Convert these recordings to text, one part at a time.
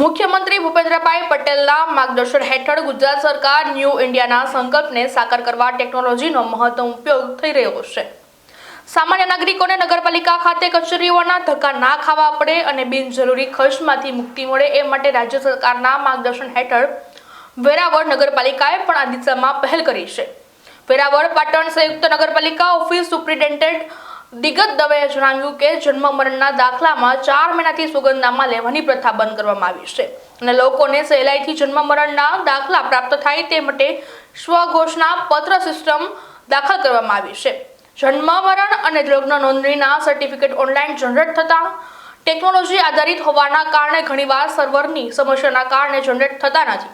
મુખ્યમંત્રી ભૂપેન્દ્રભાઈ પટેલના માર્ગદર્શન હેઠળ ગુજરાત સરકાર ન્યૂ ઇન્ડિયાના સંકલ્પને સાકાર કરવા ટેકનોલોજીનો મહત્તમ ઉપયોગ થઈ રહ્યો છે। સામાન્ય નાગરિકોને નગરપાલિકા ખાતે કચેરીઓના ધક્કા ના ખાવા પડે અને બિનજરૂરી ખર્ચમાંથી મુક્તિ મળે એ માટે રાજ્ય સરકારના માર્ગદર્શન હેઠળ વેરાવળ નગરપાલિકાએ પણ આ દિશામાં પહેલ કરી છે। વેરાવળ પાટણ સંયુક્ત નગરપાલિકા ઓફિસ સુપ્રિન્ટેન્ડન્ટ દિગત દવેએ જણાવ્યું કે જન્મ મરણના દાખલામાં 4 મહિનાથી સોગંદનામા લેવાની પ્રથા બંધ કરવામાં આવી છે અને લોકોને સહેલાઈથી જન્મ મરણના દાખલા પ્રાપ્ત થાય તે માટે સ્વઘોષણા પત્ર સિસ્ટમ દાખલ કરવામાં આવી છે। જન્મ મરણ અને લગ્ન નોંધણીના સર્ટિફિકેટ ઓનલાઈન જનરેટ થતા ટેકનોલોજી આધારિત હોવાના કારણે ઘણીવાર સર્વરની સમસ્યાના કારણે જનરેટ થતા નથી।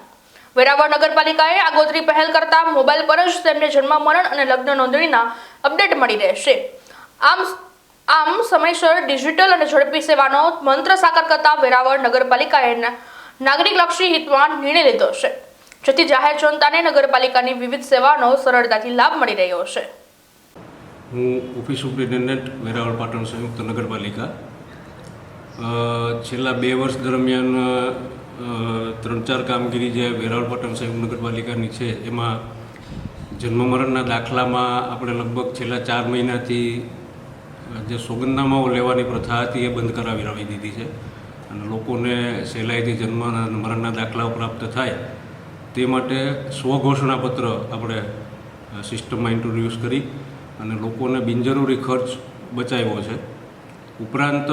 વેરાવળ નગરપાલિકાએ આગોતરી પહેલ કરતા મોબાઈલ પર જ તેમને જન્મ મરણ અને લગ્ન નોંધણીના અપડેટ મળી રહેશે। આમ સમયસર ડિજિટલ અને ઝડપી સેવાનો મંત્ર સાકાર કરતા વેરાવળ નગરપાલિકાએ નાગરિકલક્ષી હિતમાં નિર્ણય લીધો છે, જેથી જાહેર જનતાને નગરપાલિકાની વિવિધ સેવાનો સરળતાથી લાભ મળી રહ્યો છે। હું ઓફિસ સુપ્રિન્ટેન્ડન્ટ વેરાવળ પાટણ સંયુક્ત નગરપાલિકા છેલ્લા 2 વર્ષ દરમિયાન 3-4 કામગીરી જે વેરાવળ પાટણ સંયુક્ત નગરપાલિકાની છે એમાં જન્મ મરણના દાખલામાં આપણે લગભગ છેલ્લા 4 મહિનાથી જે સોગંદનામાઓ લેવાની પ્રથા હતી એ બંધ કરાવી દીધી છે અને લોકોને સહેલાઈથી જન્મ અને મરણના દાખલાઓ પ્રાપ્ત થાય તે માટે સ્વઘોષણા પત્ર આપણે સિસ્ટમમાં ઇન્ટ્રોડ્યુસ કરી અને લોકોને બિનજરૂરી ખર્ચ બચાવ્યો છે। ઉપરાંત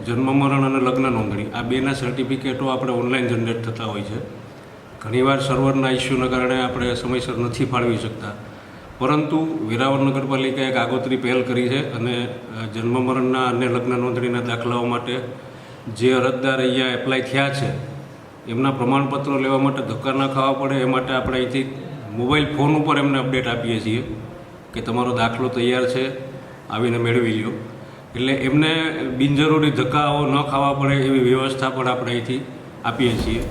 જન્મ મરણ અને લગ્ન નોંધણી આ બેના સર્ટિફિકેટો આપણે ઓનલાઈન જનરેટ થતા હોય છે। ઘણીવાર સર્વરના ઇસ્યુના કારણે આપણે સમયસર નથી ફાળવી શકતા, પરંતુ વેરાવળ નગરપાલિકાએ એક આગોતરી પહેલ કરી છે અને જન્મ મરણના અને લગ્ન નોંધણીના દાખલાઓ માટે જે અરજદાર અહીંયા એપ્લાય થયા છે એમના પ્રમાણપત્રો લેવા માટે ધક્કા ના ખાવા પડે એ માટે આપણે અહીંથી મોબાઈલ ફોન ઉપર એમને અપડેટ આપીએ છીએ કે તમારો દાખલો તૈયાર છે, આવીને મેળવી લો। એટલે એમને બિનજરૂરી ધક્કાઓ ન ખાવા પડે એવી વ્યવસ્થા પણ આપણે અહીંથી આપીએ છીએ।